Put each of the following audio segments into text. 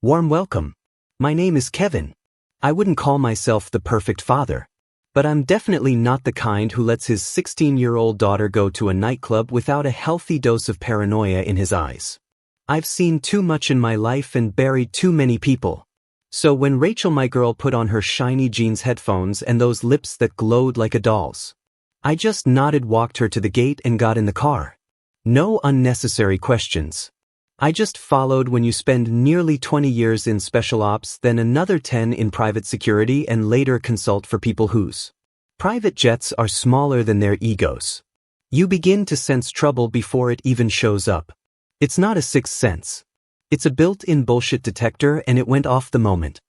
Warm welcome. My name is Kevin. I wouldn't call myself the perfect father, but I'm definitely not the kind who lets his 16-year-old daughter go to a nightclub without a healthy dose of paranoia in his eyes. I've seen too much in my life and buried too many people. So when Rachel, my girl, put on her shiny jeans headphones and those lips that glowed like a doll's, I just nodded, walked her to the gate and got in the car. No unnecessary questions. I just followed. When you spend nearly 20 years in special ops, then another 10 in private security, and later consult for people whose private jets are smaller than their egos, you begin to sense trouble before it even shows up. It's not a sixth sense. It's a built-in bullshit detector, and it went off the moment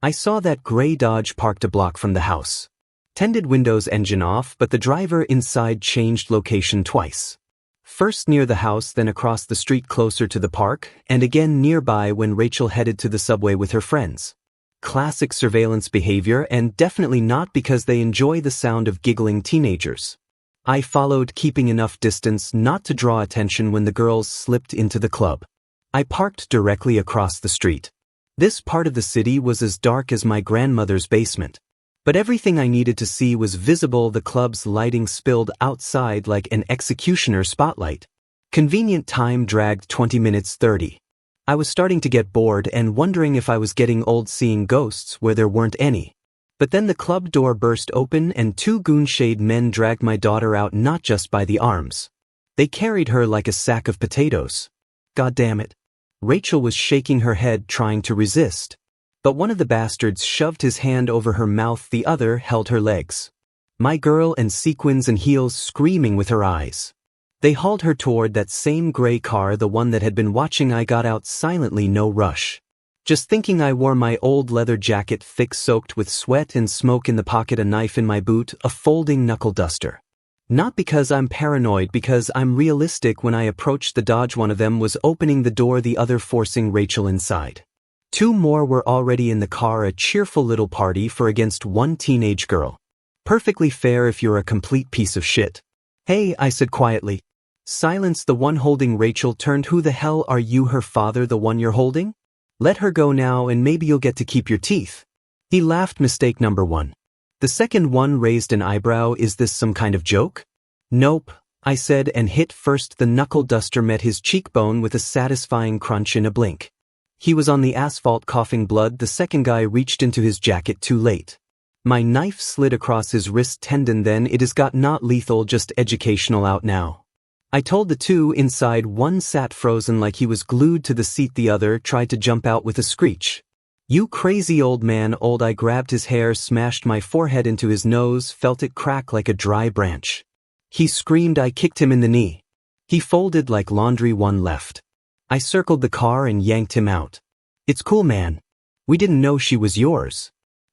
I saw that gray Dodge parked a block from the house. Tinted windows, engine off, but the driver inside changed location twice. First near the house, then across the street closer to the park, and again nearby when Rachel headed to the subway with her friends. Classic surveillance behavior, and definitely not because they enjoy the sound of giggling teenagers. I followed, keeping enough distance not to draw attention when the girls slipped into the club. I parked directly across the street. This part of the city was as dark as my grandmother's basement. But everything I needed to see was visible. The club's lighting spilled outside like an executioner's spotlight. Convenient time dragged 20 minutes 30. I was starting to get bored and wondering if I was getting old, seeing ghosts where there weren't any. But then the club door burst open and two goon-shade men dragged my daughter out, not just by the arms. They carried her like a sack of potatoes. God damn it. Rachel was shaking her head, trying to resist. But one of the bastards shoved his hand over her mouth, the other held her legs. My girl, in sequins and heels, screaming with her eyes. They hauled her toward that same gray car, the one that had been watching. I got out silently, no rush. Just thinking. I wore my old leather jacket, thick, soaked with sweat and smoke, in the pocket a knife, in my boot a folding knuckle duster. Not because I'm paranoid, because I'm realistic. When I approached the Dodge, one of them was opening the door, the other forcing Rachel inside. Two more were already in the car, a cheerful little party for against one teenage girl. Perfectly fair if you're a complete piece of shit. Hey, I said quietly. Silence. The one holding Rachel turned. Who the hell are you? Her father, the one you're holding? Let her go now and maybe you'll get to keep your teeth. He laughed. Mistake number one. The second one raised an eyebrow. Is this some kind of joke? Nope, I said, and hit first. The knuckle duster met his cheekbone with a satisfying crunch. In a blink, he was on the asphalt, coughing blood. The second guy reached into his jacket too late. My knife slid across his wrist tendon. Then it is got not lethal, just educational. Out now, I told the two inside. One sat frozen like he was glued to the seat. The other tried to jump out with a screech. You crazy old man. Old. I grabbed his hair, smashed my forehead into his nose, felt it crack like a dry branch. He screamed. I kicked him in the knee. He folded like laundry. One left. I circled the car and yanked him out. It's cool, man. We didn't know she was yours.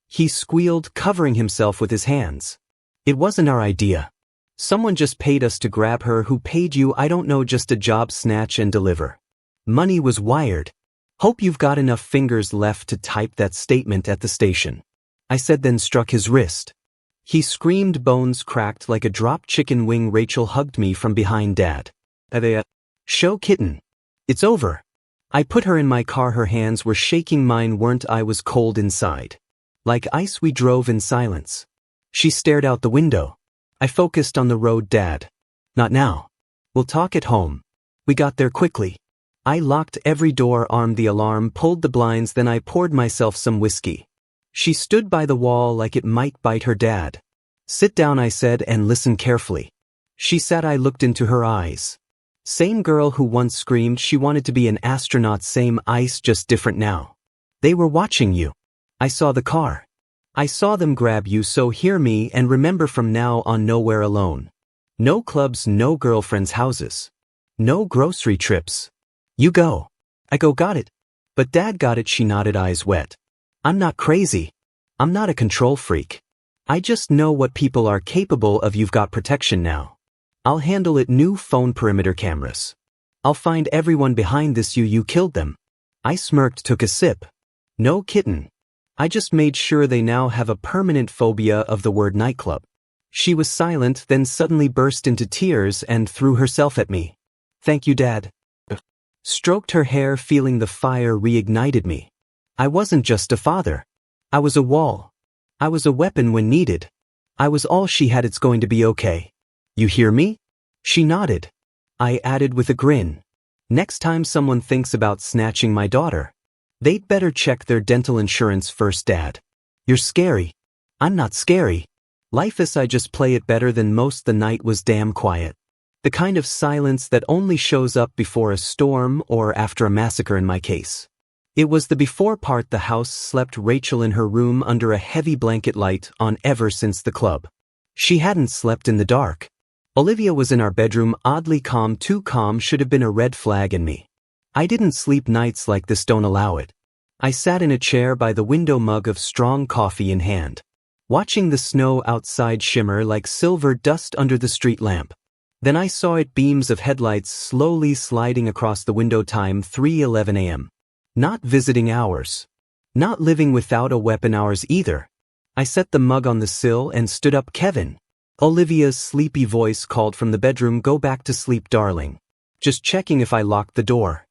He squealed, covering himself with his hands. It wasn't our idea. Someone just paid us to grab her. Who paid you? I don't know, just a job, snatch and deliver. Money was wired. Hope you've got enough fingers left to type that statement at the station. I said, then struck his wrist. He screamed, bones cracked like a dropped chicken wing. Rachel hugged me from behind. Dad. Show kitten. It's over. I put her in my car. Her hands were shaking, mine weren't. I was cold inside. Like ice. We drove in silence. She stared out the window. I focused on the road. Dad. Not now. We'll talk at home. We got there quickly. I locked every door, armed the alarm, pulled the blinds, then I poured myself some whiskey. She stood by the wall like it might bite her. Dad. Sit down, I said, and listen carefully. She sat. I looked into her eyes. Same girl who once screamed she wanted to be an astronaut. Same eyes, just different now. They were watching you. I saw the car. I saw them grab you. So hear me and remember, from now on, nowhere alone. No clubs, no girlfriends' houses. No grocery trips. You go. I go. Got it. But Dad got it. She nodded, eyes wet. I'm not crazy. I'm not a control freak. I just know what people are capable of. You've got protection now. I'll handle it. New phone, perimeter cameras. I'll find everyone behind this. You killed them. I smirked, took a sip. No kitten. I just made sure they now have a permanent phobia of the word nightclub. She was silent, then suddenly burst into tears and threw herself at me. Thank you, Dad. Stroked her hair, feeling the fire reignited me. I wasn't just a father. I was a wall. I was a weapon when needed. I was all she had. It's going to be okay. You hear me? She nodded. I added with a grin. Next time someone thinks about snatching my daughter, they'd better check their dental insurance first, Dad. You're scary. I'm not scary. Life is I just play it better than most. The night was damn quiet. The kind of silence that only shows up before a storm or after a massacre in my case. It was the before part. The house slept. Rachel in her room under a heavy blanket, light on ever since the club. She hadn't slept in the dark. Olivia was in our bedroom, oddly calm. Too calm should have been a red flag in me. I didn't sleep nights like this. Don't allow it. I sat in a chair by the window, mug of strong coffee in hand, watching the snow outside shimmer like silver dust under the street lamp. Then I saw it, beams of headlights slowly sliding across the window. Time 3:11 a.m. Not visiting hours. Not living without a weapon hours either. I set the mug on the sill and stood up. Kevin. Olivia's sleepy voice called from the bedroom. Go back to sleep, darling. Just checking if I locked the door.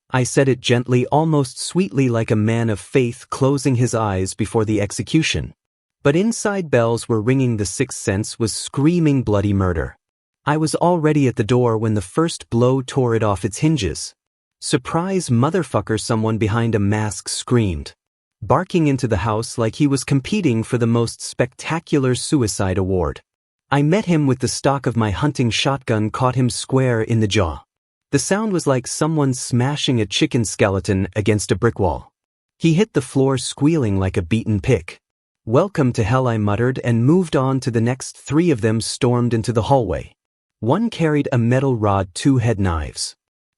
I said it gently, almost sweetly, like a man of faith closing his eyes before the execution. But inside bells were ringing. The sixth sense was screaming bloody murder. I was already at the door when the first blow tore it off its hinges. Surprise, motherfucker, someone behind a mask screamed, barking into the house like he was competing for the most spectacular suicide award. I met him with the stock of my hunting shotgun, caught him square in the jaw. The sound was like someone smashing a chicken skeleton against a brick wall. He hit the floor squealing like a beaten pig. Welcome to hell, I muttered, and moved on to the next. 3 of them stormed into the hallway. One carried a metal rod, 2 head knives.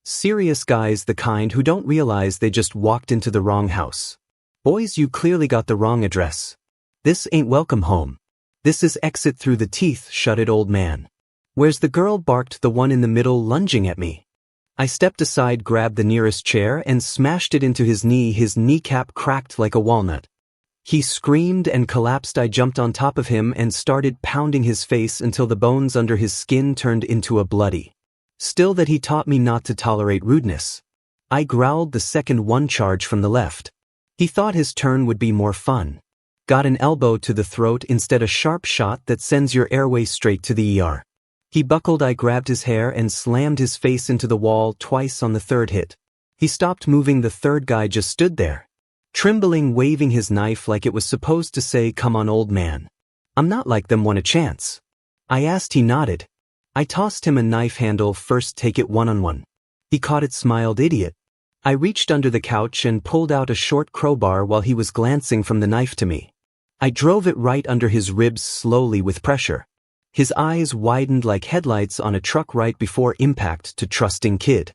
Serious guys, the kind who don't realize they just walked into the wrong house. Boys, you clearly got the wrong address. This ain't welcome home. This is exit through the teeth. Shut it, old man. Where's the girl? Barked the one in the middle, lunging at me. I stepped aside, grabbed the nearest chair, and smashed it into his knee. His kneecap cracked like a walnut. He screamed and collapsed. I jumped on top of him and started pounding his face until the bones under his skin turned into a bloody. Still that he taught me not to tolerate rudeness. I growled the second one, charge from the left. He thought his turn would be more fun. Got an elbow to the throat instead, a sharp shot that sends your airway straight to the ER. He buckled. I grabbed his hair and slammed his face into the wall twice. On the third hit, he stopped moving. The third guy just stood there, trembling, waving his knife like it was supposed to say, come on, old man. I'm not like them. Want a chance? I asked. He nodded. I tossed him a knife handle. First, take it one-on-one. He caught it, smiled. Idiot. I reached under the couch and pulled out a short crowbar while he was glancing from the knife to me. I drove it right under his ribs slowly with pressure. His eyes widened like headlights on a truck right before impact. To trusting kid.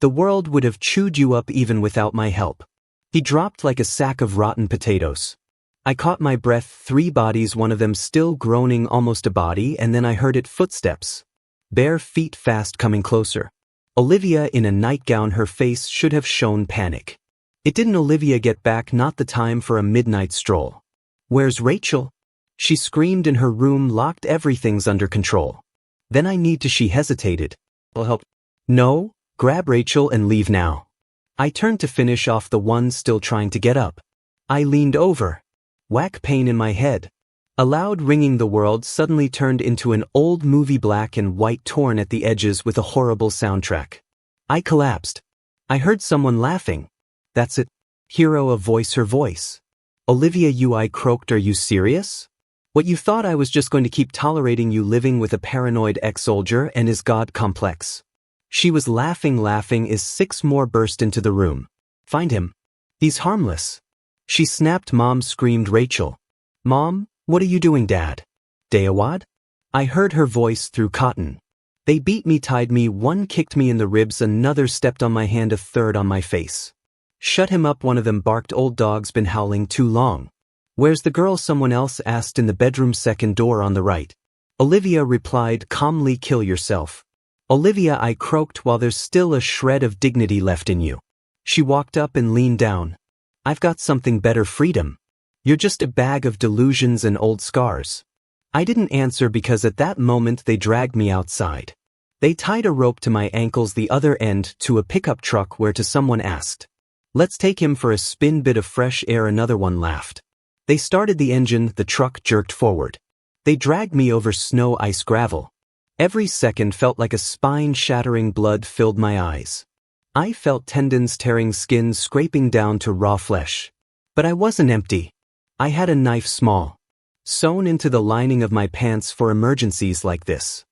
The world would have chewed you up even without my help. He dropped like a sack of rotten potatoes. I caught my breath. 3 bodies, one of them still groaning, almost a body, and then I heard it. Footsteps. Bare feet, fast, coming closer. Olivia in a nightgown. Her face should have shown panic. It didn't. Olivia, get back, not the time for a midnight stroll. Where's Rachel? She screamed. In her room, locked. Everything's under control. Then I need to. She hesitated. I'll help. No, grab Rachel and leave now. I turned to finish off the one still trying to get up. I leaned over. Whack, pain in my head. A loud ringing. The world suddenly turned into an old movie, black and white, torn at the edges with a horrible soundtrack. I collapsed. I heard someone laughing. That's it. Hero, a voice. Her voice. Olivia, you, I croaked. Are you serious? What, you thought I was just going to keep tolerating you living with a paranoid ex-soldier and his God complex? She was laughing. As 6 more burst into the room. Find him. He's harmless. She snapped. Mom, screamed Rachel. Mom? What are you doing, Dad? Dayawad? I heard her voice through cotton. They beat me, tied me. 1 kicked me in the ribs, another stepped on my hand, a third on my face. Shut him up, one of them barked. Old dog's been howling too long. Where's the girl? Someone else asked. In the bedroom, second door on the right. Olivia replied calmly. Kill yourself. Olivia, I croaked, while there's still a shred of dignity left in you. She walked up and leaned down. I've got something better, freedom. You're just a bag of delusions and old scars. I didn't answer because at that moment they dragged me outside. They tied a rope to my ankles, the other end to a pickup truck, where to someone asked. Let's take him for a spin, bit of fresh air, another one laughed. They started the engine, the truck jerked forward. They dragged me over snow, ice, gravel. Every second felt like a spine-shattering. Blood filled my eyes. I felt tendons tearing skin, scraping down to raw flesh. But I wasn't empty. I had a knife small, sewn into the lining of my pants for emergencies like this.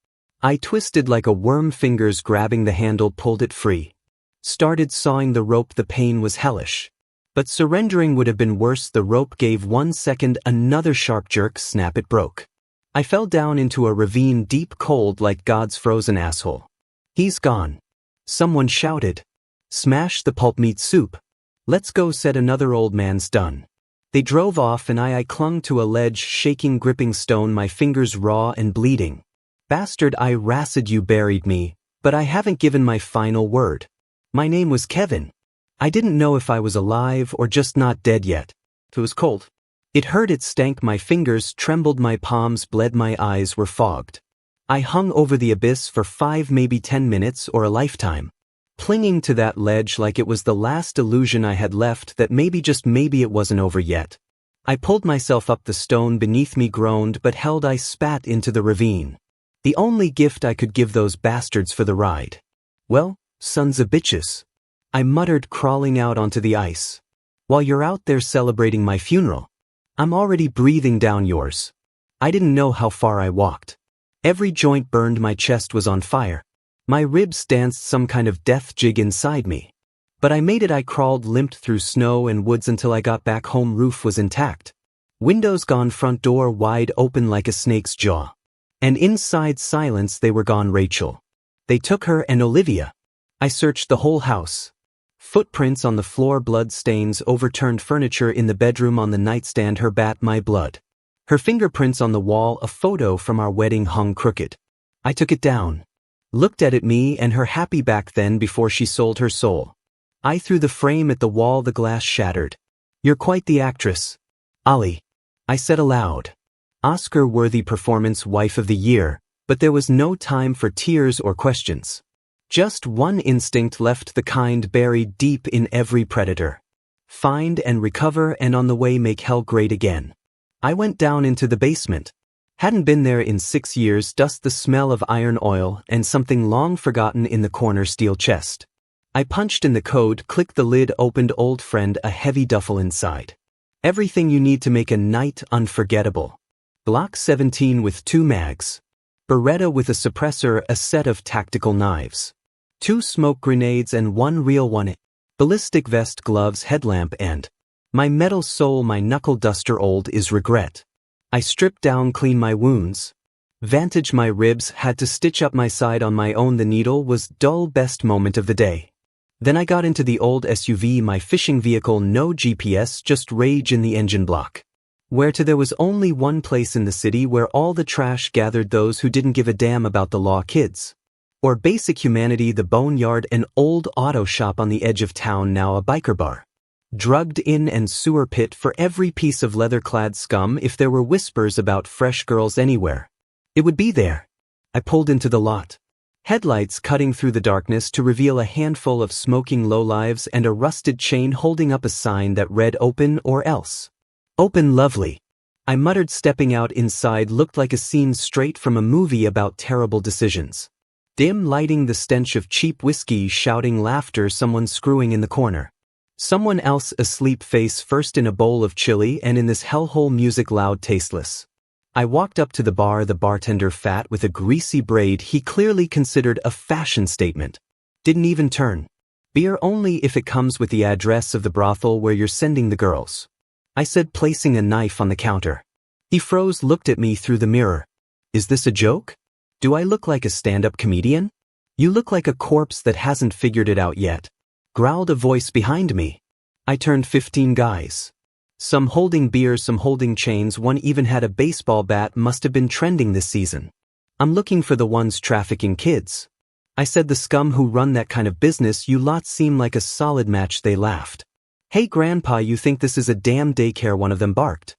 I twisted like a worm, fingers grabbing the handle, pulled it free. Started sawing the rope. The pain was hellish. But surrendering would have been worse. The rope gave 1 second, another sharp jerk, snap, it broke. I fell down into a ravine, deep, cold, like God's frozen asshole. He's gone. Someone shouted. Smash the pulp meat soup. Let's go, said another. Old man's done. They drove off and I clung to a ledge, shaking, gripping stone, my fingers raw and bleeding. Bastard, I rassed, you buried me, but I haven't given my final word. My name was Kevin. I didn't know if I was alive or just not dead yet. It was cold. It hurt, it stank, my fingers trembled, my palms bled, my eyes were fogged. I hung over the abyss for 5, maybe 10 minutes or a lifetime, clinging to that ledge like it was the last illusion I had left, that maybe, just maybe, it wasn't over yet. I pulled myself up. The stone beneath me groaned but held. I spat into the ravine. The only gift I could give those bastards for the ride. Well, sons of bitches, I muttered, crawling out onto the ice. While you're out there celebrating my funeral, I'm already breathing down yours. I didn't know how far I walked. Every joint burned, my chest was on fire. My ribs danced some kind of death jig inside me. But I made it. I crawled, limped through snow and woods until I got back home. Roof was intact. Windows gone, front door wide open like a snake's jaw. And inside, silence. They were gone. Rachel. They took her and Olivia. I searched the whole house. Footprints on the floor, blood stains, overturned furniture in the bedroom, on the nightstand, her bat, my blood. Her fingerprints on the wall, a photo from our wedding hung crooked. I took it down. Looked at it, me and her, happy back then before she sold her soul. I threw the frame at the wall, the glass shattered. You're quite the actress, Ollie, I said aloud. Oscar-worthy performance, wife of the year, but there was no time for tears or questions. Just one instinct left, the kind buried deep in every predator. Find and recover, and on the way make hell great again. I went down into the basement. Hadn't been there in 6 years. Dust, the smell of iron oil, and something long forgotten in the corner, steel chest. I punched in the code, clicked the lid, opened. Old friend, a heavy duffel inside. Everything you need to make a night unforgettable. Glock 17 with 2 mags. Beretta with a suppressor, a set of tactical knives. 2 smoke grenades and 1 real one. Ballistic vest, gloves, headlamp, and my metal sole, my knuckle duster. Old is regret. I stripped down, clean my wounds. Vantage my ribs, had to stitch up my side on my own. The needle was dull, best moment of the day. Then I got into the old SUV, my fishing vehicle, no GPS, just rage in the engine block. Where to? There was only one place in the city where all the trash gathered, those who didn't give a damn about the law, kids. Or basic humanity, the boneyard, an old auto shop on the edge of town, now a biker bar. Drugged in and sewer pit for every piece of leather-clad scum. If there were whispers about fresh girls anywhere, it would be there. I pulled into the lot. Headlights cutting through the darkness to reveal a handful of smoking lowlives and a rusted chain holding up a sign that read open or else. Open, lovely. I muttered, stepping out. Inside looked like a scene straight from a movie about terrible decisions. Dim lighting, the stench of cheap whiskey, shouting, laughter, someone screwing in the corner. Someone else asleep, face first in a bowl of chili, and in this hellhole, music loud, tasteless. I walked up to the bar, the bartender fat with a greasy braid he clearly considered a fashion statement. Didn't even turn. Beer only if it comes with the address of the brothel where you're sending the girls, I said, placing a knife on the counter. He froze, looked at me through the mirror. Is this a joke? Do I look like a stand-up comedian? You look like a corpse that hasn't figured it out yet, growled a voice behind me. I turned. 15 guys. Some holding beers, some holding chains, one even had a baseball bat. Must have been trending this season. I'm looking for the ones trafficking kids, I said. The scum who run that kind of business. You lot seem like a solid match. They laughed. Hey grandpa, you think this is a damn daycare? One of them barked.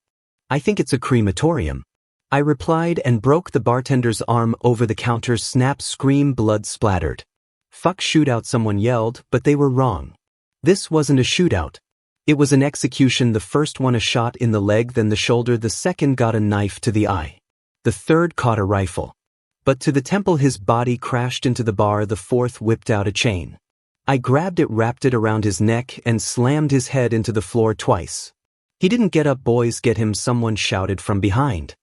I think it's a crematorium, I replied, and broke the bartender's arm over the counter. Snap, scream, blood splattered. Fuck, shootout, someone yelled, but they were wrong. This wasn't a shootout. It was an execution, the first one a shot in the leg, then the shoulder, the second got a knife to the eye. The third caught a rifle. But to the temple, his body crashed into the bar, the fourth whipped out a chain. I grabbed it, wrapped it around his neck, and slammed his head into the floor twice. He didn't get up. Boys, get him, someone shouted from behind.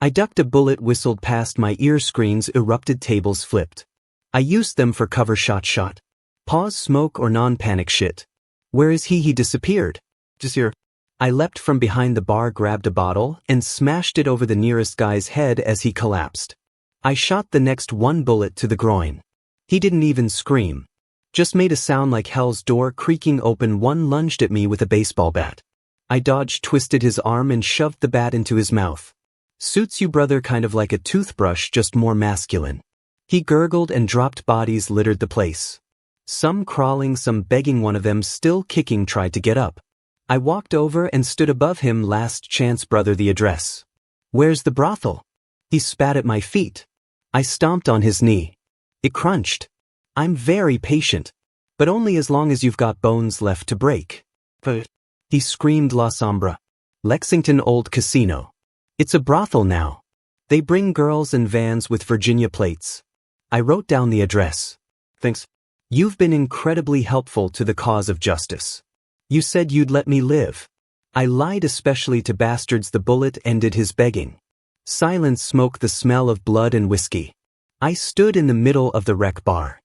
I ducked. A bullet whistled past my ear, screens erupted, tables flipped. I used them for cover. Shot. Pause, smoke or non-panic shit. Where is he? He disappeared. Just here. I leapt from behind the bar, grabbed a bottle, and smashed it over the nearest guy's head as he collapsed. I shot the next one, bullet to the groin. He didn't even scream. Just made a sound like hell's door creaking open. One lunged at me with a baseball bat. I dodged, twisted his arm, and shoved the bat into his mouth. Suits you, brother, kind of like a toothbrush, just more masculine. He gurgled and dropped. Bodies littered the place. Some crawling, some begging. One of them, still kicking, tried to get up. I walked over and stood above him. Last chance, brother, the address. Where's the brothel? He spat at my feet. I stomped on his knee. It crunched. I'm very patient. But only as long as you've got bones left to break. But he screamed. La Sombra. Lexington Old Casino. It's a brothel now. They bring girls in vans with Virginia plates. I wrote down the address. Thanks. You've been incredibly helpful to the cause of justice. You said you'd let me live. I lied, especially to bastards. The bullet ended his begging. Silence, smoke, the smell of blood and whiskey. I stood in the middle of the rec bar.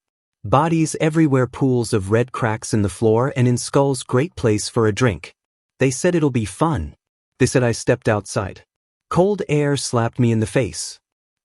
Bodies everywhere, pools of red, cracks in the floor and in skulls. Great place for a drink. They said it'll be fun. They said. I stepped outside. Cold air slapped me in the face.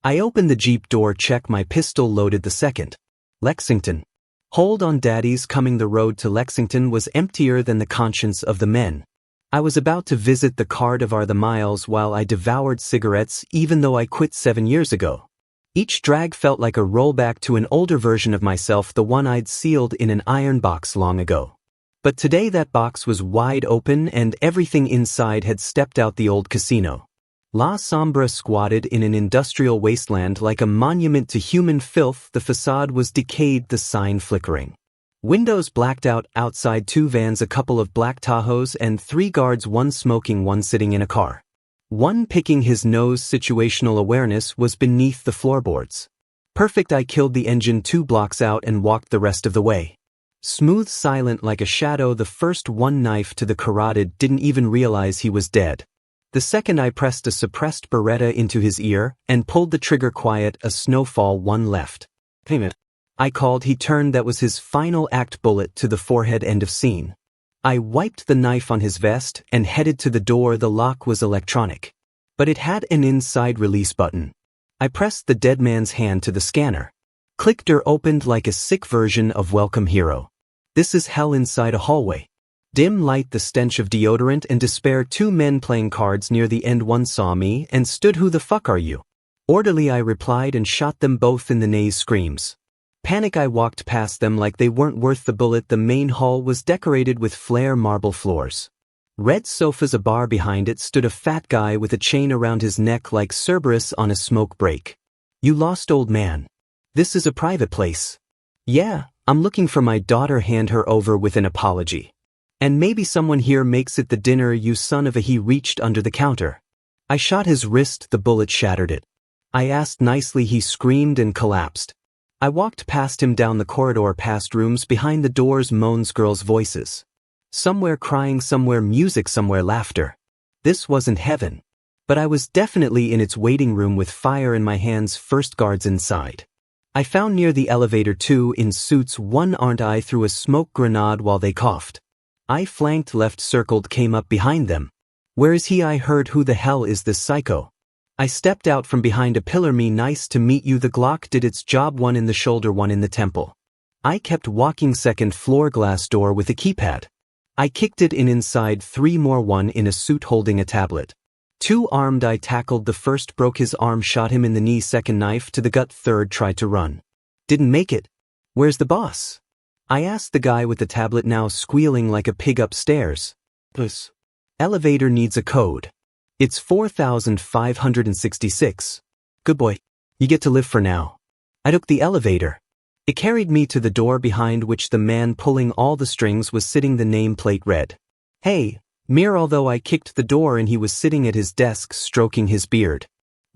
I opened the Jeep door, check, my pistol loaded. The second. Lexington. Hold on, daddy's coming. The road to Lexington was emptier than the conscience of the men. I was about to visit the Cardivar, the miles, while I devoured cigarettes, even though I quit 7 years ago. Each drag felt like a rollback to an older version of myself, the one I'd sealed in an iron box long ago. But today that box was wide open and everything inside had stepped out. The old casino. La Sombra squatted in an industrial wasteland like a monument to human filth. The facade was decayed, the sign flickering. Windows blacked out. Outside, 2 vans, a couple of black Tahoes, and 3 guards, one smoking, one sitting in a car. One picking his nose. Situational awareness was beneath the floorboards. Perfect. I killed the engine 2 blocks out and walked the rest of the way. Smooth, silent like a shadow. The first one, knife to the carotid, didn't even realize he was dead. The second, I pressed a suppressed Beretta into his ear and pulled the trigger. Quiet, a snowfall. One left. Payment. I called. He turned. That was his final act. Bullet to the forehead. End of scene. I wiped the knife on his vest and headed to the door. The lock was electronic, but it had an inside release button. I pressed the dead man's hand to the scanner. Click. Door opened like a sick version of Welcome Hero. This is hell. Inside, a hallway. Dim light, the stench of deodorant and despair. 2 men playing cards near the end. One saw me and stood. Who the fuck are you? Orderly, I replied, and shot them both in the knees. Screams. Panic. I walked past them like they weren't worth the bullet. The main hall was decorated with flare marble floors. Red sofas. A bar behind it stood a fat guy with a chain around his neck like Cerberus on a smoke break. You lost, old man. This is a private place. Yeah, I'm looking for my daughter. Hand her over with an apology. And maybe someone here makes it the dinner, you son of a. He reached under the counter. I shot his wrist. The bullet shattered it. I asked nicely. He screamed and collapsed. I walked past him, down the corridor, past rooms. Behind the doors, moans, girls' voices. Somewhere crying, somewhere music, somewhere laughter. This wasn't heaven. But I was definitely in its waiting room with fire in my hands. First guards inside. I found near the elevator 2 in suits. One armed. I threw a smoke grenade while they coughed. I flanked, left, circled, came up behind them. Where is he? I heard. Who the hell is this psycho? I stepped out from behind a pillar. Me, nice to meet you. The Glock did its job. One in the shoulder, one in the temple. I kept walking. Second floor, glass door with a keypad. I kicked it in. Inside, 3 more, one in a suit holding a tablet. 2 armed. I tackled the first, broke his arm, shot him in the knee. Second, knife to the gut. Third, tried to run. Didn't make it. Where's the boss? I asked the guy with the tablet, now squealing like a pig upstairs. This elevator needs a code. It's 4566. Good boy. You get to live for now. I took the elevator. It carried me to the door behind which the man pulling all the strings was sitting. The nameplate read, "Hey, Mir." Although I kicked the door and he was sitting at his desk stroking his beard.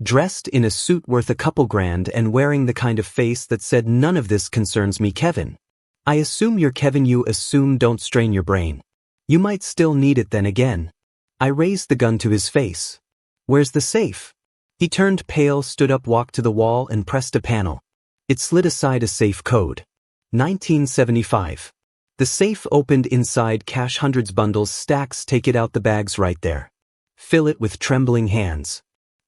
Dressed in a suit worth a couple grand and wearing the kind of face that said none of this concerns me. Kevin. I assume you're Kevin. You assume. Don't strain your brain. You might still need it then again. I raised the gun to his face. Where's the safe? He turned pale, stood up, walked to the wall and pressed a panel. It slid aside. A safe code. 1975. The safe opened. Inside cash, hundreds, bundles, stacks. Take it out. The bag's right there. Fill it with trembling hands.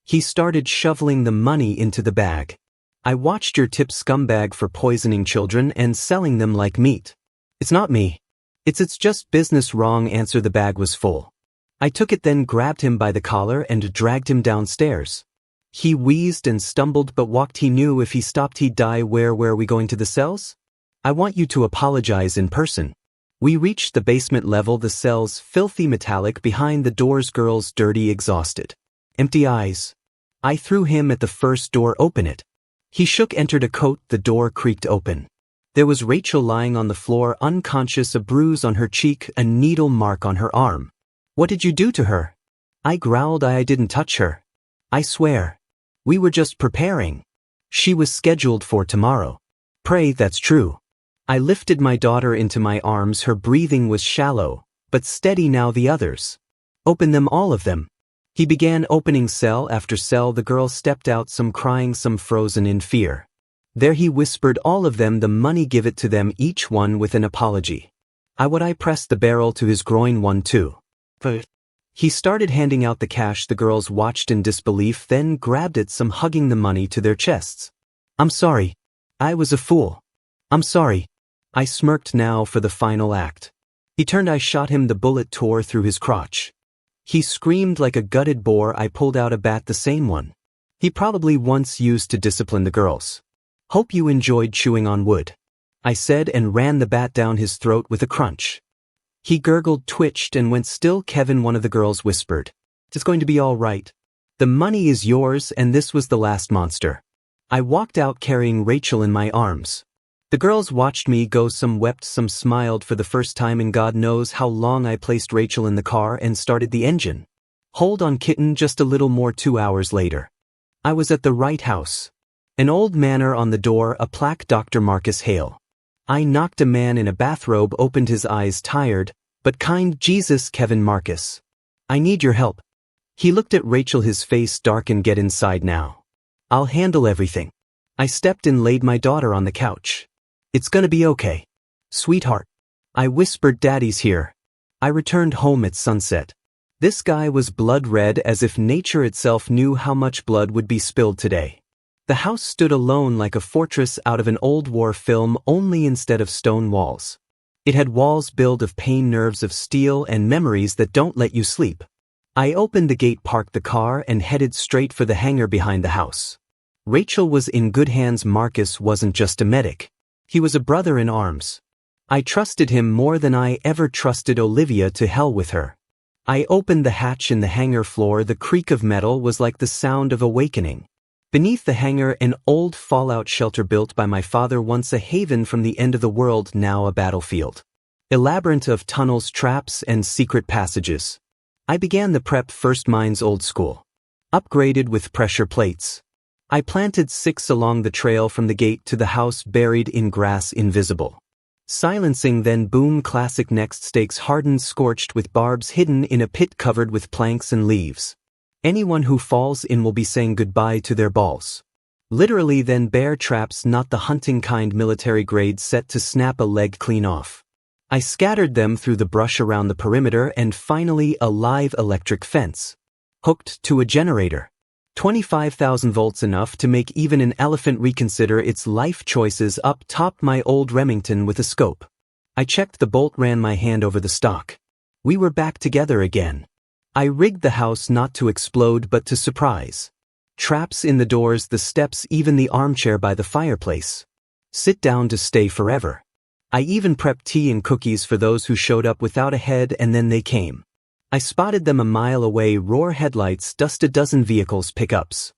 He started shoveling the money into the bag. I watched your tip, scumbag, for poisoning children and selling them like meat. It's not me. It's just business. Wrong answer. The bag was full. I took it, then grabbed him by the collar and dragged him downstairs. He wheezed and stumbled but walked. He knew if he stopped he'd die. Where are we going? To the cells? I want you to apologize in person. We reached the basement level. The cells, filthy metallic, behind the doors. Girls, dirty, exhausted. Empty eyes. I threw him at the first door. Open it. He shook, entered a coat. The door creaked open. There was Rachel lying on the floor, unconscious, a bruise on her cheek, a needle mark on her arm. What did you do to her? I growled. I didn't touch her. I swear. We were just preparing. She was scheduled for tomorrow. Pray that's true. I lifted my daughter into my arms. Her breathing was shallow, but steady now. The others. Open them, all of them. He began opening cell after cell. The girls stepped out, some crying, some frozen in fear. There, he whispered, all of them, the money, give it to them, each one with an apology. I pressed the barrel to his groin. 1, 2. He started handing out the cash. The girls watched in disbelief, then grabbed it, some hugging the money to their chests. I'm sorry. I was a fool. I'm sorry. I smirked. Now for the final act. He turned. I shot him. The bullet tore through his crotch. He screamed like a gutted boar. I pulled out a bat, the same one he probably once used to discipline the girls. Hope you enjoyed chewing on wood, I said, and ran the bat down his throat with a crunch. He gurgled, twitched, and went still. Kevin, one of the girls whispered, it's going to be all right. The money is yours, and this was the last monster. I walked out carrying Rachel in my arms. The girls watched me go. Some wept, some smiled. For the first time in God knows how long, I placed Rachel in the car and started the engine. Hold on, kitten, just a little more. 2 hours later. I was at the right house. An old manor on the door, a plaque, Dr. Marcus Hale. I knocked. A man in a bathrobe opened, his eyes tired, but kind. Jesus, Kevin Marcus. I need your help. He looked at Rachel, his face darkened. Get inside now. I'll handle everything. I stepped in, laid my daughter on the couch. It's gonna be okay, sweetheart. I whispered, Daddy's here. I returned home at sunset. This guy was blood red, as if nature itself knew how much blood would be spilled today. The house stood alone like a fortress out of an old war film, only instead of stone walls, it had walls built of pain, nerves of steel, and memories that don't let you sleep. I opened the gate, parked the car, and headed straight for the hangar behind the house. Rachel was in good hands. Marcus wasn't just a medic. He was a brother in arms. I trusted him more than I ever trusted Olivia. To hell with her. I opened the hatch in the hangar floor. The creak of metal was like the sound of awakening. Beneath the hangar, an old fallout shelter built by my father, once a haven from the end of the world, now a battlefield. A labyrinth of tunnels, traps, and secret passages. I began the prep. First, mines, old school. Upgraded with pressure plates. I planted 6 along the trail from the gate to the house, buried in grass, invisible. Silencing, then boom, classic. Next, stakes hardened, scorched, with barbs hidden in a pit covered with planks and leaves. Anyone who falls in will be saying goodbye to their balls. Literally. Then bear traps, not the hunting kind, military grade, set to snap a leg clean off. I scattered them through the brush around the perimeter, and finally a live electric fence. Hooked to a generator. 25,000 volts, enough to make even an elephant reconsider its life choices. Up top, my old Remington with a scope. I checked the bolt, ran my hand over the stock. We were back together again. I rigged the house not to explode but to surprise. Traps in the doors, the steps, even the armchair by the fireplace. Sit down to stay forever. I even prepped tea and cookies for those who showed up without a head, and then they came. I spotted them a mile away. Roar headlights, dust a dozen vehicles, pickups.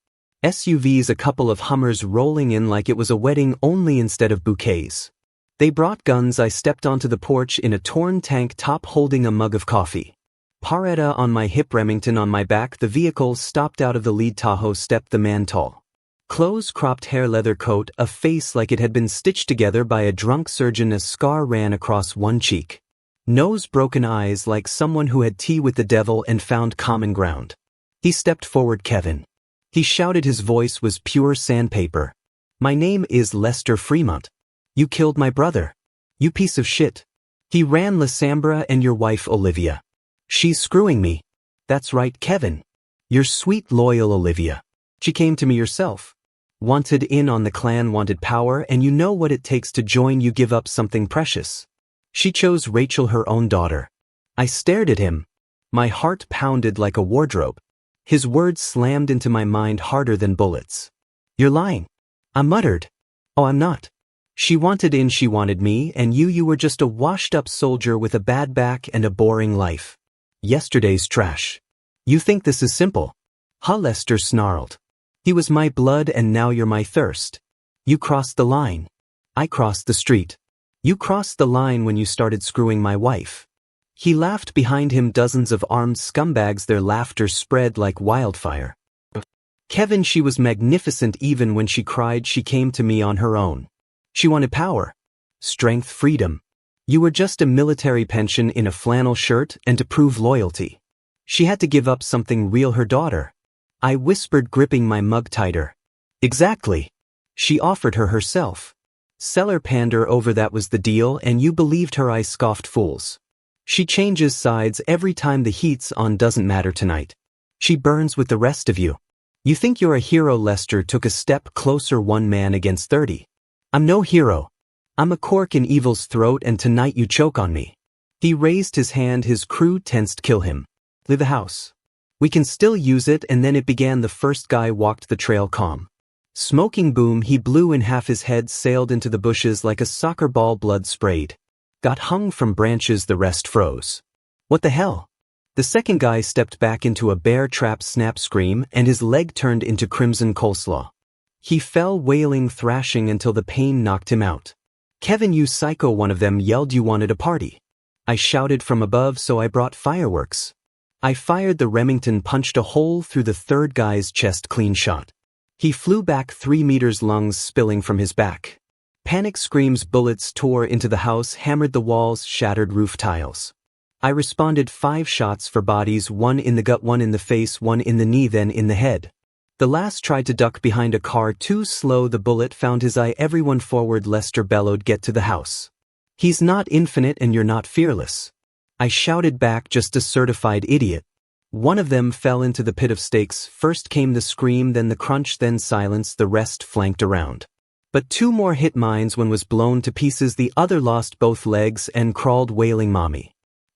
SUVs, a couple of Hummers rolling in like it was a wedding only instead of bouquets. They brought guns. I stepped onto the porch in a torn tank top holding a mug of coffee. Paretta on my hip, Remington on my back. The vehicle stopped. Out of the lead Tahoe stepped the man, tall. Close cropped hair, leather coat, a face like it had been stitched together by a drunk surgeon. A scar ran across one cheek. Nose, broken eyes, like someone who had tea with the devil and found common ground. He stepped forward. Kevin. He shouted. His voice was pure sandpaper. My name is Lester Fremont. You killed my brother. You piece of shit. He ran Lysambra and your wife Olivia. She's screwing me. That's right, Kevin. Your sweet, loyal Olivia. She came to me herself. Wanted in on the clan, wanted power, and you know what it takes to join. You give up something precious. She chose Rachel, her own daughter. I stared at him. My heart pounded like a wardrobe. His words slammed into my mind harder than bullets. You're lying. I muttered. Oh, I'm not. She wanted in, she wanted me, and you were just a washed-up soldier with a bad back and a boring life. Yesterday's trash. You think this is simple? Huh? Lester snarled. He was my blood and now you're my thirst. You crossed the line. I crossed the street. You crossed the line when you started screwing my wife. He laughed. Behind him dozens of armed scumbags, their laughter spread like wildfire. Kevin, she was magnificent. Even when she cried, she came to me on her own. She wanted power, strength, freedom. You were just a military pension in a flannel shirt, and to prove loyalty, she had to give up something real, her daughter. I whispered, gripping my mug tighter. Exactly. She offered her herself. Sell her, pander over, that was the deal, and you believed her. I scoffed. Fools. She changes sides every time the heat's on. Doesn't matter tonight. She burns with the rest of you. You think you're a hero. Lester took a step closer. 1 man against 30. I'm no hero. I'm a cork in evil's throat, and tonight you choke on me. He raised his hand. His crew tensed. Kill him. Leave the house. We can still use it. And then it began. The first guy walked the trail, calm. Smoking boom. He blew in half. His head sailed into the bushes like a soccer ball. Blood sprayed. Got hung from branches. The rest froze. What the hell? The second guy stepped back into a bear trap. Snap, scream, and his leg turned into crimson coleslaw. He fell, wailing, thrashing until the pain knocked him out. Kevin, you psycho, one of them yelled. You wanted a party. I shouted from above, so I brought fireworks. I fired. The Remington punched a hole through the third guy's chest. Clean shot. He flew back 3 meters, lungs spilling from his back. Panic screams. Bullets tore into the house, hammered the walls, shattered roof tiles. I responded. 5 shots for bodies, 1 in the gut, 1 in the face, 1 in the knee, then in the head. The last tried to duck behind a car. Too slow. The bullet found his eye. Everyone forward. Lester bellowed. Get to the house. He's not infinite and you're not fearless. I shouted back, just a certified idiot. One of them fell into the pit of stakes. First came the scream, then the crunch, then silence. The rest flanked around. But 2 more hit mines. One was blown to pieces. The other lost both legs and crawled, wailing, Mommy.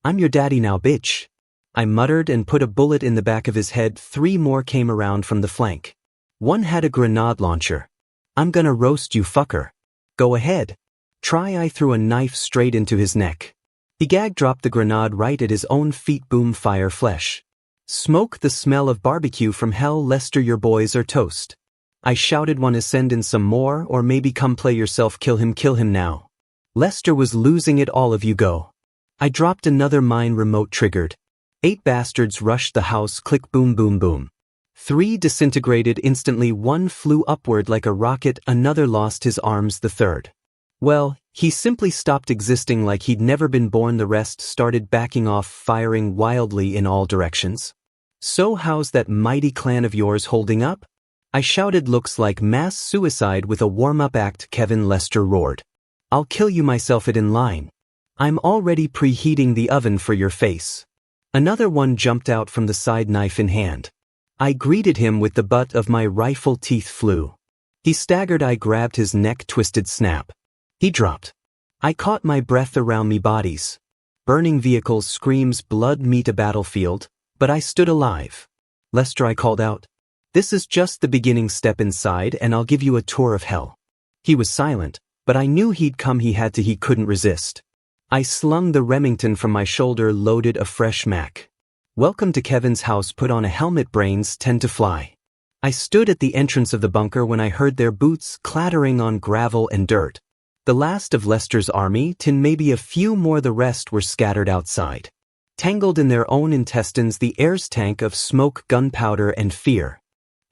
I'm your daddy now, bitch. I muttered and put a bullet in the back of his head. 3 more came around from the flank. One had a grenade launcher. I'm gonna roast you, fucker. Go ahead. Try. I threw a knife straight into his neck. He gagged, dropped the grenade right at his own feet. Boom, fire, flesh. Smoke, the smell of barbecue from hell. Lester, your boys are toast. I shouted. Wanna send in some more, or maybe come play yourself? Kill him now. Lester was losing it. All of you go. I dropped another mine. Remote triggered. 8 bastards rushed the house. Click, boom, boom, boom. 3 disintegrated instantly. 1 flew upward like a rocket. Another lost his arms. The third, well, he simply stopped existing like he'd never been born. The rest started backing off, firing wildly in all directions. So how's that mighty clan of yours holding up? I shouted. Looks like mass suicide with a warm-up act. Kevin, Lester roared. I'll kill you myself. It in line. I'm already preheating the oven for your face. Another one jumped out from the side, knife in hand. I greeted him with the butt of my rifle. Teeth flew. He staggered. I grabbed his neck. Twisted snap. He dropped. I caught my breath. Around me bodies. Burning vehicles, screams, blood. Meet a battlefield. But I stood alive. Lester, I called out. This is just the beginning. Step inside and I'll give you a tour of hell. He was silent, but I knew he'd come. He had to. He couldn't resist. I slung the Remington from my shoulder, loaded a fresh Mac. Welcome to Kevin's house. Put on a helmet. Brains tend to fly. I stood at the entrance of the bunker when I heard their boots clattering on gravel and dirt. The last of Lester's army, till maybe a few more, the rest were scattered outside. Tangled in their own intestines, the air's tank of smoke, gunpowder, and fear.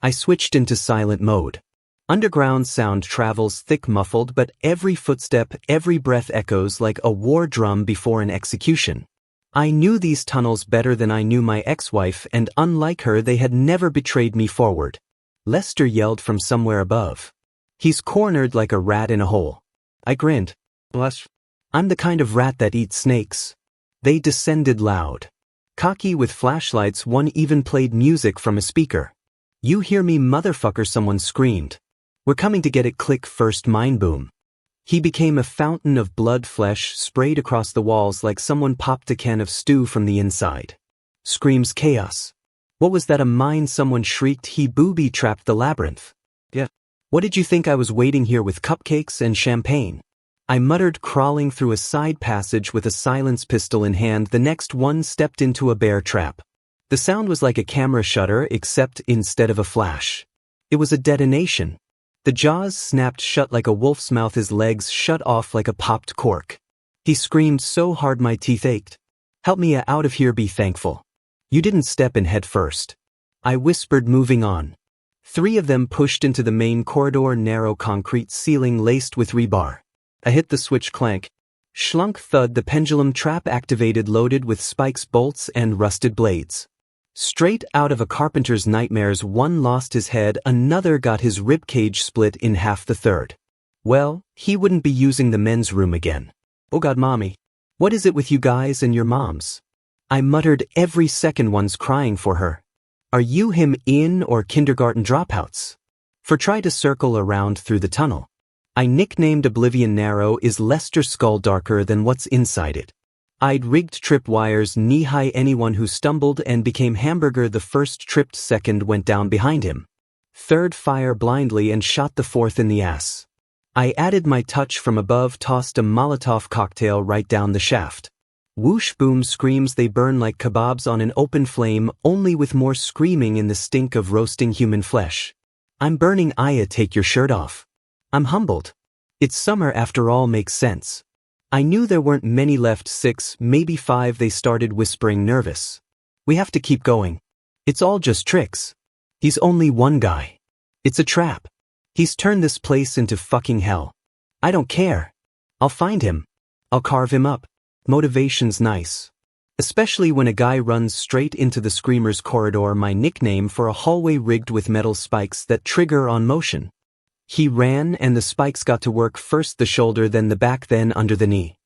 I switched into silent mode. Underground sound travels thick, muffled, but every footstep, every breath echoes like a war drum before an execution. I knew these tunnels better than I knew my ex-wife, and unlike her, they had never betrayed me forward. Lester yelled from somewhere above. He's cornered like a rat in a hole. I grinned. Blush. I'm the kind of rat that eats snakes. They descended loud. Cocky with flashlights, one even played music from a speaker. You hear me, motherfucker, someone screamed. We're coming to get it. Click. First mine boom. He became a fountain of blood, flesh sprayed across the walls like someone popped a can of stew from the inside. Screams, chaos. What was that, a mine? Someone shrieked. He booby-trapped the labyrinth. Yeah. What did you think? I was waiting here with cupcakes and champagne. I muttered, crawling through a side passage with a silence pistol in hand. The next one stepped into a bear trap. The sound was like a camera shutter, except instead of a flash, it was a detonation. The jaws snapped shut like a wolf's mouth, his legs shut off like a popped cork. He screamed so hard my teeth ached. Help me out of here, be thankful. You didn't step in head first. I whispered, moving on. 3 of them pushed into the main corridor, narrow concrete ceiling laced with rebar. I hit the switch, clank. Schlunk, thud, the pendulum trap activated, loaded with spikes, bolts, and rusted blades. Straight out of a carpenter's nightmares, one lost his head, another got his ribcage split in half, the third. Well, he wouldn't be using the men's room again. Oh God, mommy. What is it with you guys and your moms? I muttered, every second one's crying for her. Are you him in or kindergarten dropouts? For try to circle around through the tunnel. I nicknamed Oblivion narrow. Is Lester's skull darker than what's inside it? I'd rigged trip wires knee-high. Anyone who stumbled and became hamburger the first tripped, second went down behind him. Third fire blindly and shot the fourth in the ass. I added my touch from above, tossed a Molotov cocktail right down the shaft. Whoosh, boom, screams, they burn like kebabs on an open flame, only with more screaming in the stink of roasting human flesh. I'm burning. Aya, take your shirt off. I'm humbled. It's summer after all, makes sense. I knew there weren't many left, 6, maybe 5, they started whispering, nervous. We have to keep going. It's all just tricks. He's only one guy. It's a trap. He's turned this place into fucking hell. I don't care. I'll find him. I'll carve him up. Motivation's nice. Especially when a guy runs straight into the screamer's corridor, my nickname for a hallway rigged with metal spikes that trigger on motion. He ran and the spikes got to work, first the shoulder, then the back, then under the knee.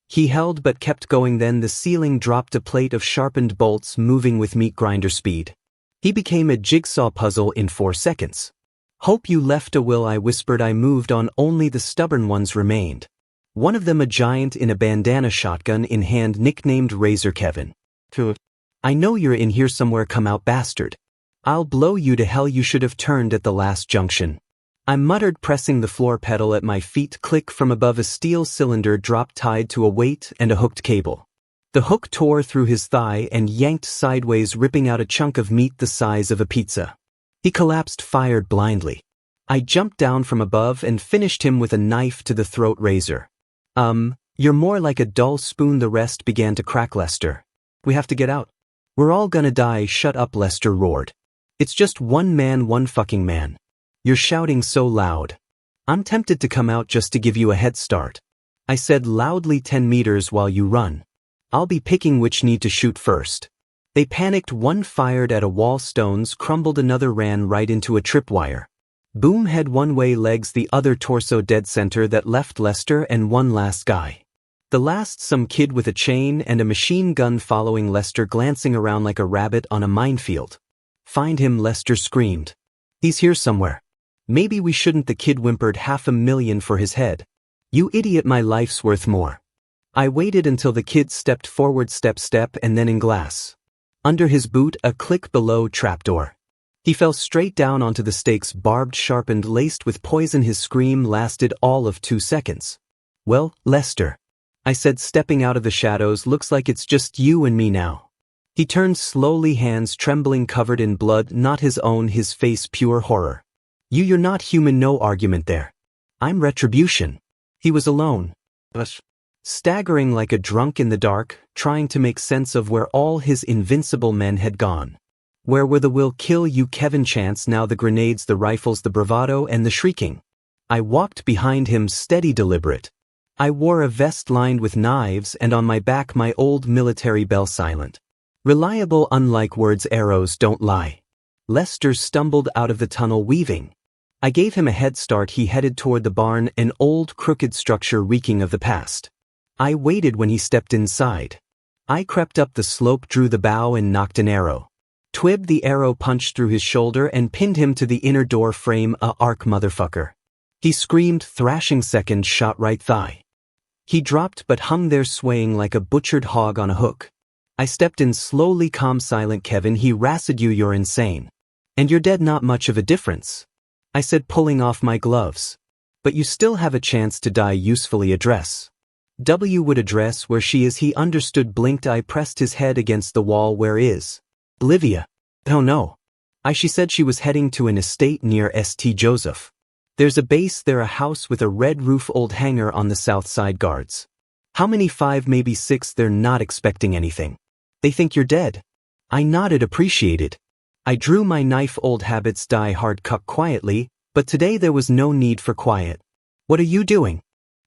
He held but kept going, then the ceiling dropped, a plate of sharpened bolts moving with meat grinder speed. He became a jigsaw puzzle in 4 seconds. Hope you left a will, I whispered. I moved on, only the stubborn ones remained. One of them, a giant in a bandana, shotgun in hand, nicknamed Razor Kevin. I know you're in here somewhere, come out, bastard. I'll blow you to hell, you should have turned at the last junction. I muttered, pressing the floor pedal at my feet. Click, from above, a steel cylinder dropped, tied to a weight and a hooked cable. The hook tore through his thigh and yanked sideways, ripping out a chunk of meat the size of a pizza. He collapsed, fired blindly. I jumped down from above and finished him with a knife to the throat. Razor. You're more like a dull spoon. The rest began to crack. Lester. We have to get out. We're all gonna die. Shut up, Lester roared. It's just one man, one fucking man. You're shouting so loud. I'm tempted to come out just to give you a head start. I said loudly, 10 meters while you run. I'll be picking which need to shoot first. They panicked. One fired at a wall, stones crumbled, another ran right into a tripwire. Boom, head one way, legs the other, torso dead center. That left Lester and one last guy. The last, some kid with a chain and a machine gun following Lester, glancing around like a rabbit on a minefield. Find him, Lester screamed. He's here somewhere. Maybe we shouldn't, the kid whimpered. $500,000 for his head. You idiot, my life's worth more. I waited until the kid stepped forward, step, and then in glass. Under his boot, a click, below, trapdoor. He fell straight down onto the stakes, barbed, sharpened, laced with poison. His scream lasted all of 2 seconds. Well, Lester, I said, stepping out of the shadows, looks like it's just you and me now. He turned slowly, hands trembling, covered in blood, not his own, his face pure horror. You're not human, no argument there. I'm retribution. He was alone. Staggering like a drunk in the dark, trying to make sense of where all his invincible men had gone. Where were the will kill you Kevin chants now, the grenades, the rifles, the bravado, and the shrieking? I walked behind him, steady, deliberate. I wore a vest lined with knives, and on my back my old military bell, silent. Reliable, unlike words, arrows don't lie. Lester stumbled out of the tunnel, weaving. I gave him a head start. He headed toward the barn, an old crooked structure reeking of the past. I waited when he stepped inside. I crept up the slope, drew the bow, and knocked an arrow. Twibbed the arrow, punched through his shoulder, and pinned him to the inner door frame. A arc, motherfucker. He screamed, thrashing, second shot, right thigh. He dropped but hung there, swaying like a butchered hog on a hook. I stepped in slowly, calm, silent. Kevin, he rasped, you're insane. And you're dead, not much of a difference. I said, pulling off my gloves. But you still have a chance to die usefully. Address. W would address where she is. He understood, blinked. I pressed his head against the wall. Where is Olivia? Oh no. She said she was heading to an estate near St. Joseph. There's a base there, a house with a red roof, old hangar on the south side. Guards. How many? 5, maybe 6. They're not expecting anything. They think you're dead. I nodded, appreciated. I drew my knife. Old habits die hard. Cuck quietly, but today there was no need for quiet. What are you doing?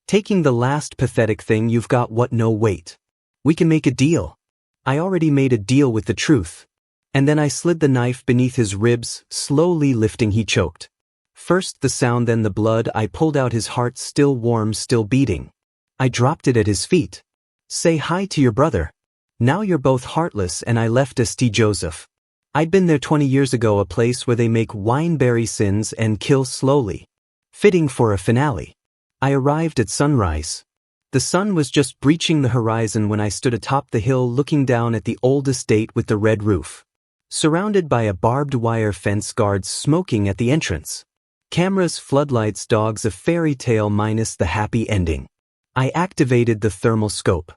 Taking the last pathetic thing you've got. What? No, wait. We can make a deal. I already made a deal with the truth. And then I slid the knife beneath his ribs, slowly lifting. He choked. First the sound, then the blood. I pulled out his heart, still warm, still beating. I dropped it at his feet. Say hi to your brother. Now you're both heartless. And I left St. Joseph. I'd been there 20 years ago, a place where they make wineberry sins and kill slowly. Fitting for a finale. I arrived at sunrise. The sun was just breaching the horizon when I stood atop the hill, looking down at the old estate with the red roof. Surrounded by a barbed wire fence, guards smoking at the entrance. Cameras, floodlights, dogs, a fairy tale minus the happy ending. I activated the thermal scope.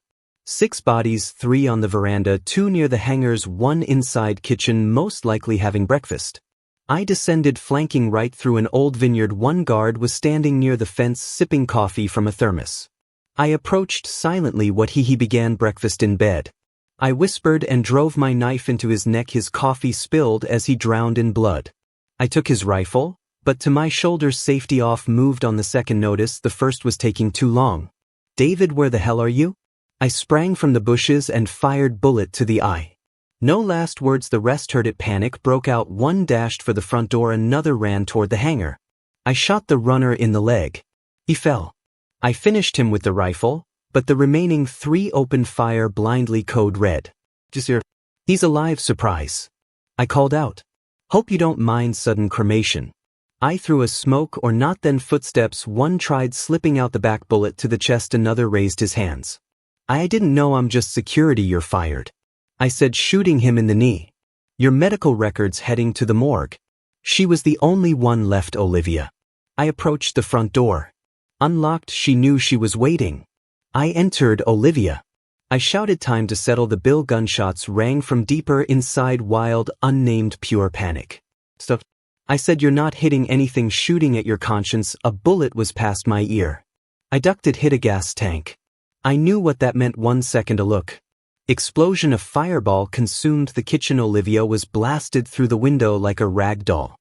6 bodies, 3 on the veranda, 2 near the hangars, 1 inside kitchen, most likely having breakfast. I descended, flanking right through an old vineyard. 1 guard was standing near the fence, sipping coffee from a thermos. I approached silently. What? He began. Breakfast in bed. I whispered and drove my knife into his neck. His coffee spilled as he drowned in blood. I took his rifle, but to my shoulder, safety off, moved on the second notice. The first was taking too long. David, where the hell are you? I sprang from the bushes and fired bullet to the eye. No last words. The rest heard it. Panic broke out. 1 dashed for the front door, another ran toward the hangar. I shot the runner in the leg. He fell. I finished him with the rifle, but the remaining 3 opened fire blindly. Code red. He's alive. Surprise. I called out. Hope you don't mind sudden cremation. I threw a smoke or not. Then footsteps. 1 tried slipping out the back, bullet to the chest. Another raised his hands. I didn't know. I'm just security. You're fired. I said, shooting him in the knee. Your medical records heading to the morgue. She was the only one left. Olivia. I approached the front door. Unlocked. She knew she was waiting. I entered. Olivia. I shouted. Time to settle the bill. Gunshots rang from deeper inside. Wild, unnamed, pure panic. Stop. I said, you're not hitting anything. Shooting at your conscience. A bullet was past my ear. I ducked. It hit a gas tank. I knew what that meant. 1 second. A look. Explosion. A fireball consumed the kitchen. Olivia was blasted through the window like a rag doll.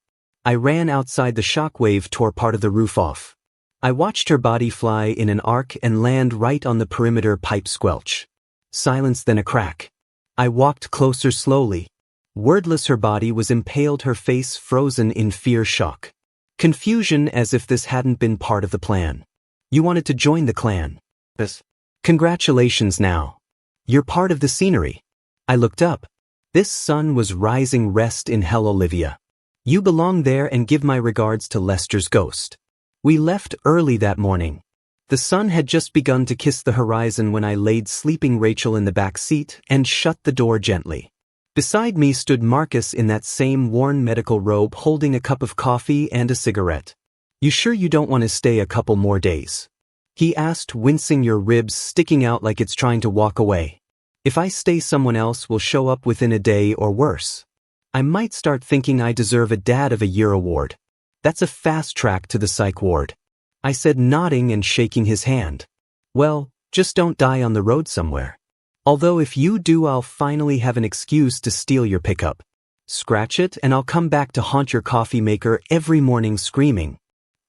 I ran outside. The shockwave tore part of the roof off. I watched her body fly in an arc and land right on the perimeter. Pipe squelch. Silence, then a crack. I walked closer slowly. Wordless, her body was impaled, her face frozen in fear, shock. Confusion, as if this hadn't been part of the plan. You wanted to join the clan. Congratulations now. You're part of the scenery. I looked up. This sun was rising. Rest in hell, Olivia. You belong there, and give my regards to Lester's ghost. We left early that morning. The sun had just begun to kiss the horizon when I laid sleeping Rachel in the back seat and shut the door gently. Beside me stood Marcus in that same worn medical robe, holding a cup of coffee and a cigarette. You sure you don't want to stay a couple more days? He asked, wincing. Your ribs sticking out like it's trying to walk away. If I stay, someone else will show up within a day or worse. I might start thinking I deserve a Dad of the Year award. That's a fast track to the psych ward, I said, nodding and shaking his hand. Well, just don't die on the road somewhere. Although if you do, I'll finally have an excuse to steal your pickup. Scratch it and I'll come back to haunt your coffee maker every morning screaming.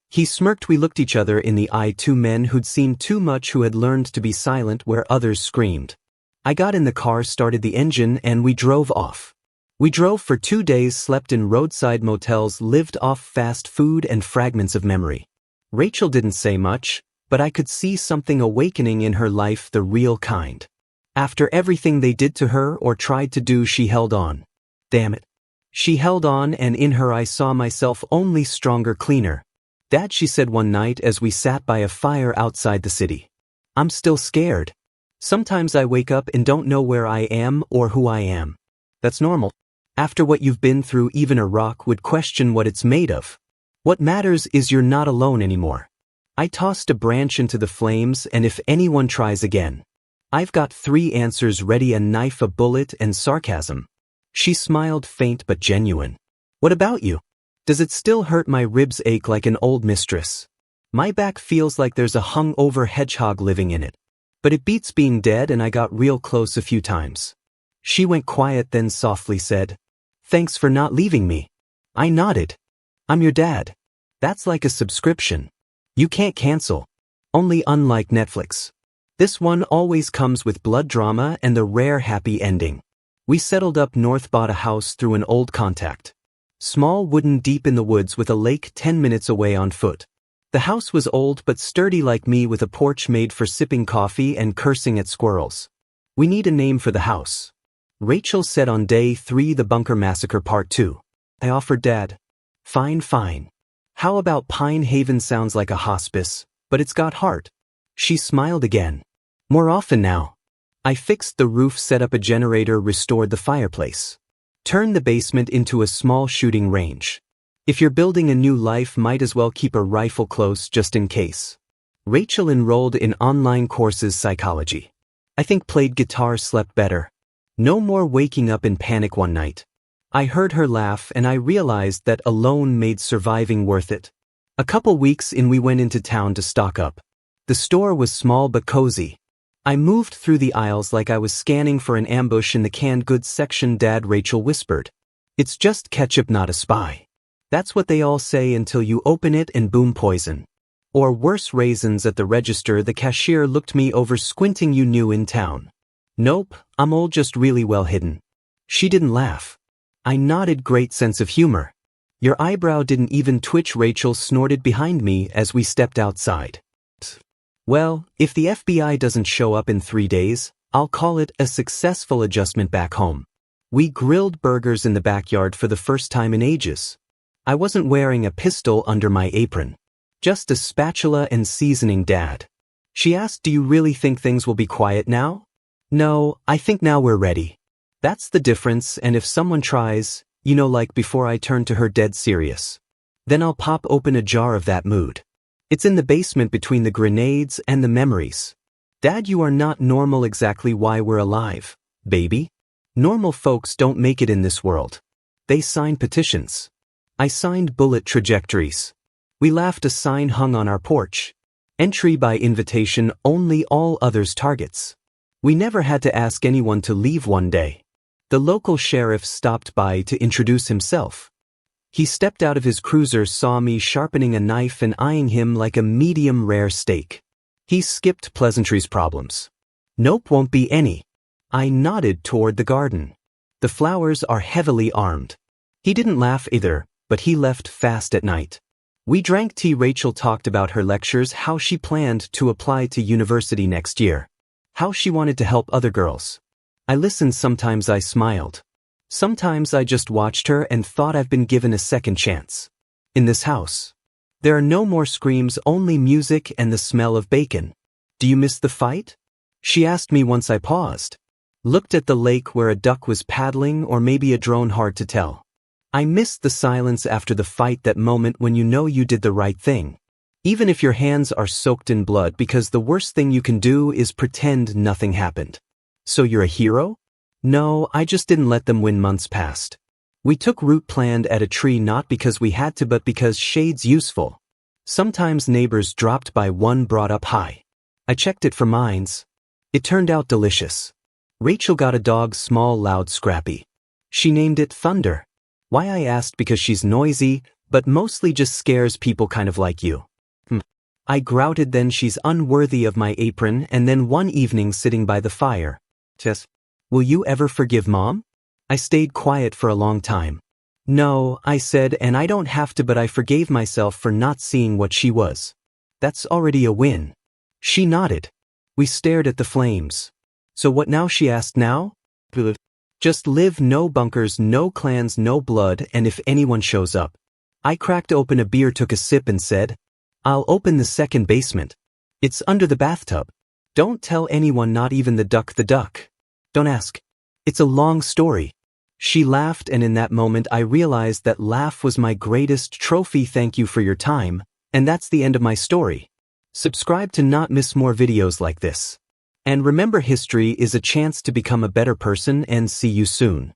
He smirked. We looked each other in the eye, two men who'd seen too much, who had learned to be silent where others screamed. I got in the car, started the engine, and we drove off. We drove for 2 days, slept in roadside motels, lived off fast food and fragments of memory. Rachel didn't say much, but I could see something awakening in her life, the real kind. After everything they did to her or tried to do, she held on. Damn it. She held on, and in her I saw myself, only stronger, cleaner. Dad, she said one night as we sat by a fire outside the city. I'm still scared. Sometimes I wake up and don't know where I am or who I am. That's normal. After what you've been through, even a rock would question what it's made of. What matters is you're not alone anymore. I tossed a branch into the flames, and if anyone tries again, I've got 3 answers ready: a knife, a bullet, and sarcasm. She smiled, faint but genuine. What about you? Does it still hurt? My ribs ache like an old mistress. My back feels like there's a hung-over hedgehog living in it. But it beats being dead, and I got real close a few times. She went quiet, then softly said, "Thanks for not leaving me." I nodded. I'm your dad. That's like a subscription. You can't cancel. Only unlike Netflix. This one always comes with blood, drama, and the rare happy ending. We settled up north, bought a house through an old contact. Small wooden, deep in the woods with a lake 10 minutes away on foot. The house was old but sturdy like me, with a porch made for sipping coffee and cursing at squirrels. We need a name for the house. Rachel said on day 3, the Bunker Massacre Part 2. I offered Dad. Fine. How about Pine Haven? Sounds like a hospice, but it's got heart. She smiled again. More often now. I fixed the roof, set up a generator, restored the fireplace. Turned the basement into a small shooting range. If you're building a new life, might as well keep a rifle close just in case. Rachel enrolled in online courses, psychology. I think played guitar, slept better. No more waking up in panic one night. I heard her laugh and I realized that alone made surviving worth it. A couple weeks in, we went into town to stock up. The store was small but cozy. I moved through the aisles like I was scanning for an ambush in the canned goods section. Dad, Rachel whispered. It's just ketchup, not a spy. That's what they all say until you open it and boom, poison. Or worse, raisins at the register. The cashier looked me over, squinting. You new in town? Nope, I'm old, just really well hidden. She didn't laugh. I nodded, great sense of humor. Your eyebrow didn't even twitch. Rachel snorted behind me as we stepped outside. Well, if the FBI doesn't show up in 3 days, I'll call it a successful adjustment back home. We grilled burgers in the backyard for the first time in ages. I wasn't wearing a pistol under my apron. Just a spatula and seasoning. Dad. She asked, do you really think things will be quiet now? No, I think now we're ready. That's the difference, and if someone tries, like before, I turned to her, dead serious. Then I'll pop open a jar of that mood. It's in the basement between the grenades and the memories. Dad, you are not normal. Exactly why we're alive, baby. Normal folks don't make it in this world. They sign petitions. I signed bullet trajectories. We laughed. A sign hung on our porch. Entry by invitation only, all others targets. We never had to ask anyone to leave. One day, the local sheriff stopped by to introduce himself. He stepped out of his cruiser, saw me sharpening a knife and eyeing him like a medium rare steak. He skipped pleasantries, problems. Nope, won't be any. I nodded toward the garden. The flowers are heavily armed. He didn't laugh either, but he left fast at night. We drank tea. Rachel talked about her lectures, how she planned to apply to university next year. How she wanted to help other girls. I listened. Sometimes I smiled. Sometimes I just watched her and thought, I've been given a second chance. In this house, there are no more screams, only music and the smell of bacon. Do you miss the fight? She asked me once. I paused. Looked at the lake where a duck was paddling, or maybe a drone, hard to tell. I missed the silence after the fight, that moment when you know you did the right thing. Even if your hands are soaked in blood, because the worst thing you can do is pretend nothing happened. So you're a hero? No, I just didn't let them win months past. We took root planned at a tree not because we had to but because shade's useful. Sometimes neighbors dropped by one brought up high. I checked it for mines. It turned out delicious. Rachel got a dog small loud scrappy. She named it Thunder. Why I asked because she's noisy, but mostly just scares people kind of like you. I grouted then she's unworthy of my apron and then one evening sitting by the fire. Tess, will you ever forgive Mom? I stayed quiet for a long time. No, I said, and I don't have to but I forgave myself for not seeing what she was. That's already a win. She nodded. We stared at the flames. So what now she asked now? Just live, no bunkers, no clans, no blood, and if anyone shows up. I cracked open a beer, took a sip and said, I'll open the second basement. It's under the bathtub. Don't tell anyone, not even the duck. Don't ask. It's a long story. She laughed and in that moment I realized that laugh was my greatest trophy. Thank you for your time, and that's the end of my story. Subscribe to not miss more videos like this. And remember, history is a chance to become a better person, and see you soon.